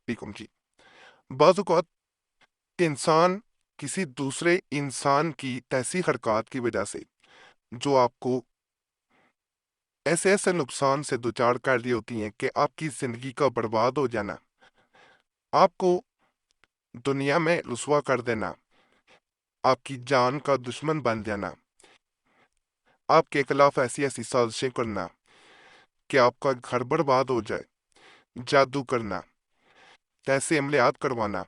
Become جی بعض اوقات انسان کسی دوسرے انسان کی ایسی حرکات کی وجہ سے جو آپ کو ایسے ایسے نقصان سے دوچار کر رہی ہوتی ہیں کہ آپ کی زندگی کا برباد ہو جانا، آپ کو دنیا میں رسوا کر دینا، آپ کی جان کا دشمن بن جانا، آپ کے خلاف ایسی ایسی سازشیں کرنا کہ آپ کا گھر برباد ہو جائے، جادو کرنا، ایسے عملیات کروانا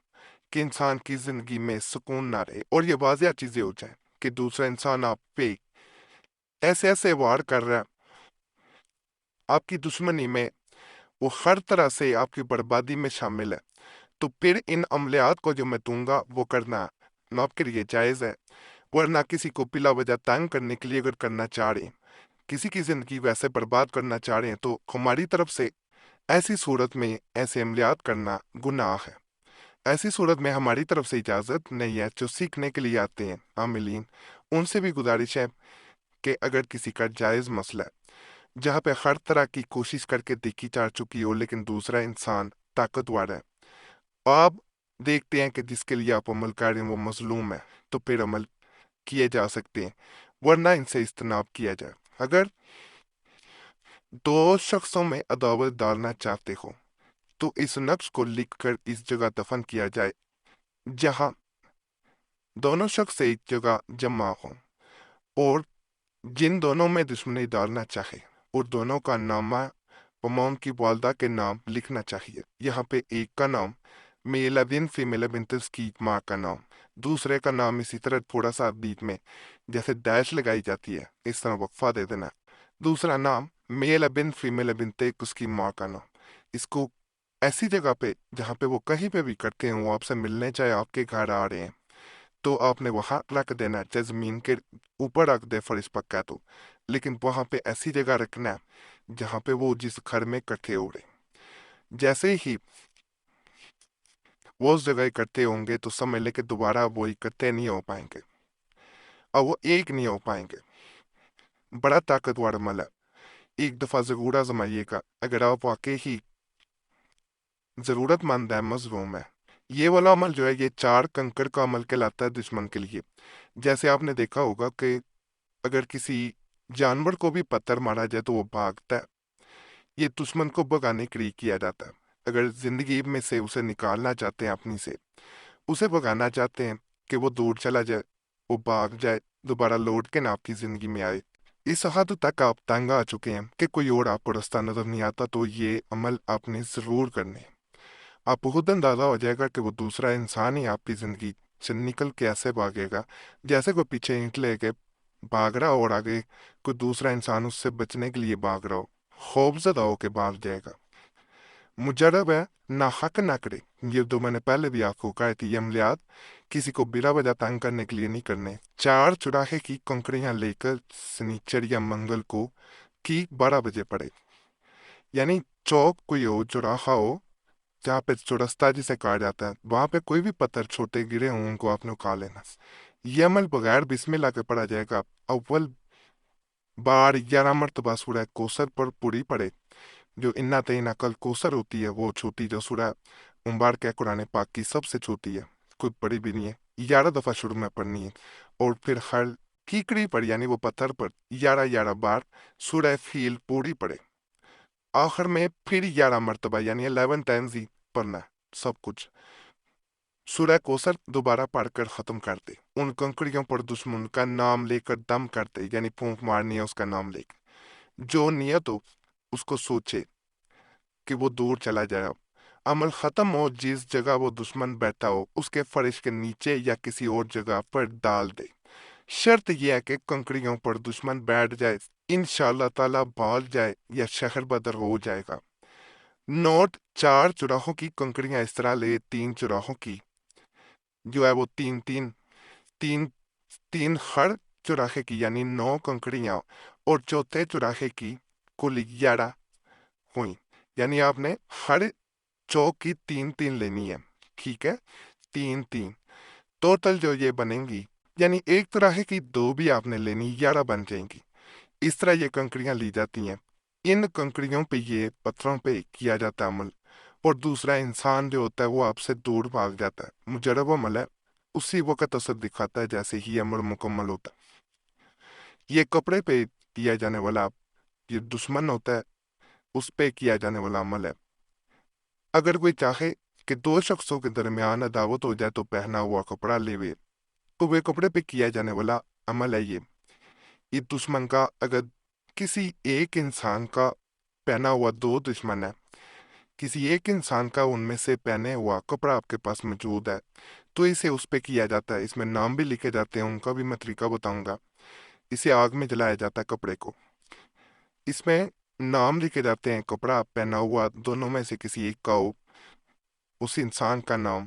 کہ انسان کی زندگی میں سکون نہ رہے، اور یہ واضح چیزیں ہو جائیں کہ دوسرا انسان آپ پہ ایسے ایسے وار کر رہا ہے، آپ کی دشمنی میں وہ ہر طرح سے آپ کی بربادی میں شامل ہے، تو پھر ان عملیات کو جو میں دوں گا وہ کرنا نہ آپ کے لیے جائز ہے، ورنہ کسی کو بلا وجہ تنگ کرنے کے لیے اگر کرنا چاہ رہے ہیں، کسی کی زندگی ویسے برباد کرنا چاہ رہے ہیں، تو ہماری طرف سے ایسی صورت میں ایسے عملیات کرنا گناہ ہے۔ ایسی صورت میں ہماری طرف سے اجازت نہیں ہے۔ جو سیکھنے کے لیے آتے ہیں عاملین، ان سے بھی گزارش ہے کہ اگر کسی کا جائز مسئلہ ہے جہاں پہ ہر طرح کی کوشش کر کے دیکھی جا چکی ہو لیکن دوسرا انسان طاقتور ہے، آپ دیکھتے ہیں کہ جس کے لیے آپ عمل کر رہے ہیں وہ مظلوم ہے، تو پھر عمل کیے جا سکتے ہیں، ورنہ ان سے اجتناب کیا جائے۔ اگر دو شخصوں میں عداوت ڈالنا چاہتے ہو تو اس نقش کو لکھ کر اس جگہ دفن کیا جائے جہاں دونوں شخص ایک جگہ جمع ہوں، اور جن دونوں میں دشمنی ڈالنا چاہے اور دونوں کا نامہ پمون کی والدہ کے نام لکھنا چاہیے۔ یہاں پہ ایک کا نام میل بن فیمیل بنت اس کی ماں کا نام، دوسرے کا نام اسی طرح تھوڑا سا بیچ میں جیسے ڈیش لگائی جاتی ہے اس طرح وقفہ دے دینا، دوسرا نام میل بن فیمیل بنت اس کی ماں کا نام۔ اس کو ایسی جگہ پہ جہاں پہ وہ کہیں پہ بھی کرتے ہیں، وہ آپ سے ملنے چاہے آپ کے گھر آ رہے ہیں تو آپ نے وہاں رکھ دینا ہے، چاہے زمین کے اوپر رکھ دے فرش پکا تو، لیکن وہاں پہ ایسی جگہ رکھنا ہے جہاں پہ وہ جس گھر میں اکٹھے ہو رہے ہیں۔ جیسے ہی وہ اس جگہ اکٹھے ہوں گے تو سمجھ لے کہ دوبارہ وہ اکٹھے نہیں ہو پائیں گے اور وہ ایک نہیں ہو پائیں گے۔ بڑا طاقتور عمل ہے، ایک دفعہ ضرور آزمائیے گا اگر آپ واقعی ہی ضرورت مند ہے، مظلوم ہے۔ یہ والا عمل جو ہے یہ چار کنکر کا عمل کہلاتا ہے دشمن کے لیے۔ جیسے آپ نے دیکھا ہوگا کہ اگر کسی جانور کو بھی پتھر مارا جائے تو وہ بھاگتا ہے، یہ دشمن کو بھگانے کے لیے کیا جاتا ہے۔ اگر زندگی میں سے اسے نکالنا چاہتے ہیں، اپنی سے اسے بھگانا چاہتے ہیں کہ وہ دور چلا جائے، وہ بھاگ جائے، دوبارہ لوٹ کے نہ آپ کی زندگی میں آئے، اس حد تک آپ تنگ آ چکے ہیں کہ کوئی اور آپ کو رستہ نظر نہیں آتا، تو یہ عمل آپ نے ضرور کرنے ہیں۔ آپ کو خود اندازہ ہو جائے گا کہ وہ دوسرا انسان ہی آپ کی زندگی سے نکل کے ایسے بھاگے گا جیسے کوئی پیچھے اینٹ لے کے بھاگ رہا ہو اور آگے کوئی دوسرا انسان اس سے بچنے کے لیے بھاگ رہا ہو، خوف زدہ ہو کے بھاگ جائے گا۔ مجرب ہے نہ حق نہ کرے، یہ تو میں نے پہلے بھی آپ کو کہا تھی، یہ عملیات کسی کو بلا وجہ تنگ کرنے کے لیے نہیں کرنے۔ چار چوراہے کی کنکریاں لے کر سنیچر یا منگل کو ٹھیک 12 بجے پڑے، یعنی چوک کوئی ہو، چوراہا ہو جہاں پہ چورستہ جسے کہا جاتا ہے، وہاں پہ کوئی بھی پتھر چھوٹے گرے ہوں ان کو آپ نے اٹھا لینا۔ یہ عمل بغیر بسم اللہ کے پڑھا جائے گا۔ اول بار 11 مرتبہ سورہ کوثر پر پوری پڑے، جو انا تینا کل کوثر ہوتی ہے، وہ چھوٹی جو سورہ مبارک ہے قرآن پاک کی سب سے چھوٹی ہے، کوئی بڑی بھی نہیں ہے، 11 دفعہ شروع میں پڑھنی ہے، اور پھر ہر کیکڑی پر یعنی وہ پتھر پر 11 بار سورہ فیل پوری پڑے، آخر میں پھر 11 مرتبہ یعنی 11 ٹائمز ہی پڑھنا ہے سب کچھ۔ سورہ کوثر دوبارہ پڑھ کر ختم کر دے، ان کنکریوں پر دشمن کا نام لے کر دم کر دے، یعنی پھونک مارنی ہے اس کا نام لے کر، جو نیت ہو اس کو سوچے کہ وہ دور چلا جائے۔ عمل ختم ہو، جس جگہ وہ دشمن بیٹھا ہو اس کے فرش کے نیچے یا کسی اور جگہ پر ڈال دے۔ شرط یہ ہے کہ کنکریوں پر دشمن بیٹھ جائے، انشاءاللہ تعالیٰ بھاگ جائے یا شہر بدر ہو جائے گا۔ نوٹ: 4 چوراہوں کی کنکریاں اس طرح لے، 3 چوراہوں کی جو ہے وہ تین تین تین تین ہر چوراہے کی یعنی 9 کنکریاں، اور چوتھے چوراہے کی کل 11 ہوئیں، یعنی آپ نے ہر چوک کی 3 لینی ہے، ٹھیک ہے، 3 ٹوٹل جو یہ بنیں گی، یعنی ایک چوراہے کی 2 بھی آپ نے لینی، 11 بن جائیں گی۔ اس طرح یہ کنکریاں لی جاتی ہیں۔ ان کنکریوں پہ، یہ پتھروں پہ کیا جاتا عمل، اور دوسرا انسان جو ہوتا ہے وہ آپ سے دور بھاگ جاتا ہے۔ مجرب عمل ہے، اسی وقت اثر دکھاتا ہے جیسے ہی عمل مکمل ہوتا ہے۔ یہ کپڑے پہ کیا جانے والا یہ دشمن ہوتا ہے، اس پہ کیا جانے والا عمل ہے۔ اگر کوئی چاہے کہ دو شخصوں کے درمیان عداوت ہو جائے تو پہنا ہوا کپڑا لے وے، تو وہ کپڑے پہ کیا جانے والا عمل ہے یہ دشمن کا۔ اگر کسی ایک انسان کا پہنا ہوا دو دشمن ہے، کسی ایک انسان کا ان میں سے پہنے ہوا کپڑا آپ کے پاس موجود ہے، تو اسے اس پہ کیا جاتا ہے۔ اس میں نام بھی لکھے جاتے ہیں، ان کا بھی میں طریقہ بتاؤں گا۔ اسے آگ میں جلایا جاتا ہے کپڑے کو، اس میں نام لکھے جاتے ہیں، کپڑا پہنا ہوا دونوں میں سے کسی ایک کا ہو، اس انسان کا نام،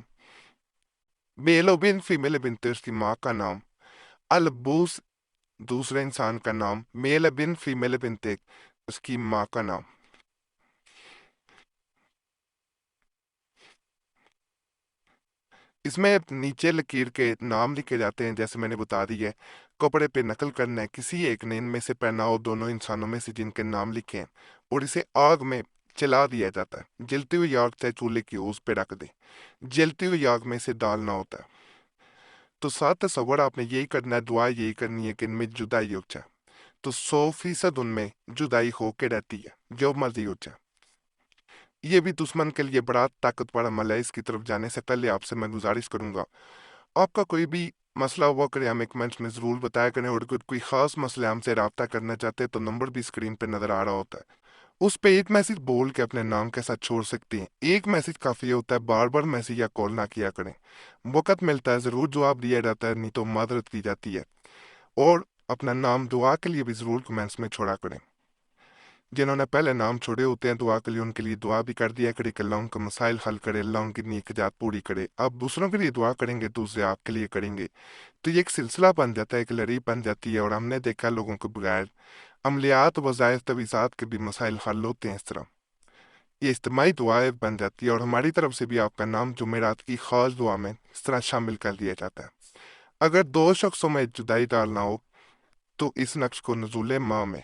میل و بن فیمیل بنتے اس کی ماں کا نام، البوس دوسرے انسان کا نام، میل بن فیمیل بنتے اس کی ماں کا نام۔ اس میں نیچے لکیر کے نام لکھے جاتے ہیں، جیسے میں نے بتا دی ہے۔ کپڑے پہ نقل کرنا ہے، کسی ایک نے ان میں سے پہنا ہو دونوں انسانوں میں سے جن کے نام لکھے ہیں، اور اسے آگ میں چلا دیا جاتا ہے۔ جلتی ہوئی آگ چاہے چولہے کی اس پہ رکھ دیں، جلتی ہوئی آگ میں اسے ڈالنا ہوتا ہے۔ تو ساتھ تصور آپ نے یہی کرنا ہے، دعا یہی کرنی ہے کہ ان میں جدائی ہو جائے، تو 100% ان میں جدائی ہو کے رہتی ہے، جو مرضی ہو جائے۔ یہ بھی دشمن کے لیے بڑا طاقتور عمل ہے۔ اس کی طرف جانے سے پہلے آپ سے میں گزارش کروں گا، آپ کا کوئی بھی مسئلہ ہوا کرے ہمیں کمنٹس میں ضرور بتایا کریں، اور اگر کوئی خاص مسئلہ ہم سے رابطہ کرنا چاہتے ہیں تو نمبر بھی اسکرین پہ نظر آ رہا ہوتا ہے، اس پہ ایک میسج بول کے اپنے نام کے ساتھ چھوڑ سکتے ہیں۔ ایک میسج کافی ہوتا ہے، بار بار میسج یا کال نہ کیا کریں۔ وقت ملتا ہے ضرور جواب دیا جاتا ہے، نہیں تو معذرت کی جاتی ہے۔ اور اپنا نام دعا کے لیے بھی ضرور کمنٹس میں چھوڑا کریں۔ جنہوں نے پہلے نام چھوڑے ہوتے ہیں دعا کے لیے، ان کے لیے دعا بھی کر دیا کرے کہ اللہ ان کا مسائل حل کرے، اللہ ان کی نیک جات پوری کرے۔ آپ دوسروں کے لیے دعا کریں گے، دوسرے آپ کے لیے کریں گے، تو یہ ایک سلسلہ بن جاتا ہے، ایک لڑی بن جاتی ہے۔ اور ہم نے دیکھا لوگوں کو بغیر عملیات وظائف تجویزات کے بھی مسائل حل ہوتے ہیں۔ اس طرح یہ اجتماعی دعائیں بن جاتی ہے، اور ہماری طرف سے بھی آپ کا نام جمعرات کی خاص دعا میں اس طرح شامل کر دیا جاتا ہے۔ اگر دو شخصوں میں جدائی ڈالنا ہو تو اس نقش کو نزول ماہ میں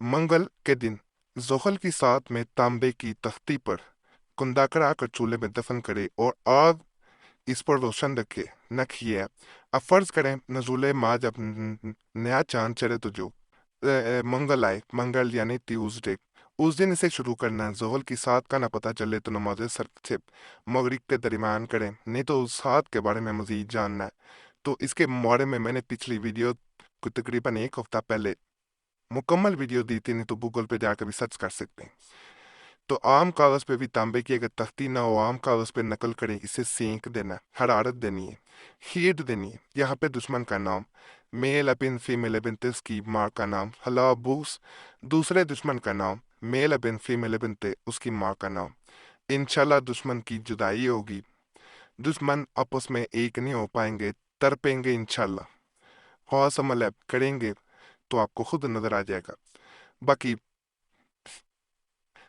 منگل کے دن زحل کی ساتھ میں تانبے کی تختی پر کندہ کرا کر چولہے میں دفن کرے اور آگ اس پر روشن رکھے نکھیے۔ اب فرض کریں نزول ماہ جب نیا چاند چڑھے تو جو منگل آئے، منگل یعنی ٹیوزڈے، اس دن اسے شروع کرنا ہے۔ زحل کی ساتھ کا نہ پتہ چلے تو نماز سر سے مغرب کے درمیان کریں، نہیں تو اس ساتھ کے بارے میں مزید جاننا ہے تو اس کے بارے میں نے پچھلی ویڈیو کو تقریباً ایک ہفتہ پہلے مکمل ویڈیو دی تھی، نہیں تو گوگل پہ جا کے بھی سرچ کر سکتے ہیں۔ تو عام کاغذ پہ بھی تانبے کی اگر تختی نہ ہو، عام کاغذ پہ نقل کریں، اسے سینک دینا ہے، حرارت دینی ہے، ہیٹ دینی ہے۔ یہاں پہ دشمن کا نام، میل ابن فیمیل ابن اس کی ماں کا نام، حلا بوس دوسرے دشمن کا نام، میل ابن فیمیل ابن اس کی ماں کا نام۔ انشاءاللہ دشمن کی جدائی ہوگی، دشمن آپس میں ایک نہیں ہو پائیں گے، ترپیں گے انشاءاللہ۔ خاص عمل کریں گے تو آپ کو خود نظر آ جائے گا۔ باقی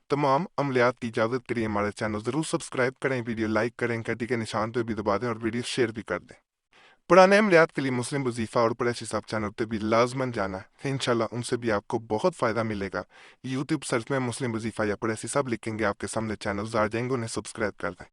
تمام عملیات کی اجازت کے لیے ہمارے چینل ضرور سبسکرائب کریں، ویڈیو لائک کریں، گھنٹی کے نشان پہ بھی دبا دیں، اور ویڈیو شیئر بھی کر دیں۔ پرانے عملیات کے لیے مسلم وظیفہ اور پریسی صاحب چینل پہ بھی لازماً جانا ہے، انشاءاللہ ان سے بھی آپ کو بہت فائدہ ملے گا۔ یوٹیوب سرچ میں مسلم وظیفہ یا پریسی صاحب لکھیں گے، آپ کے سامنے چینلز آ جائیں گے، انہیں سبسکرائب کر دیں۔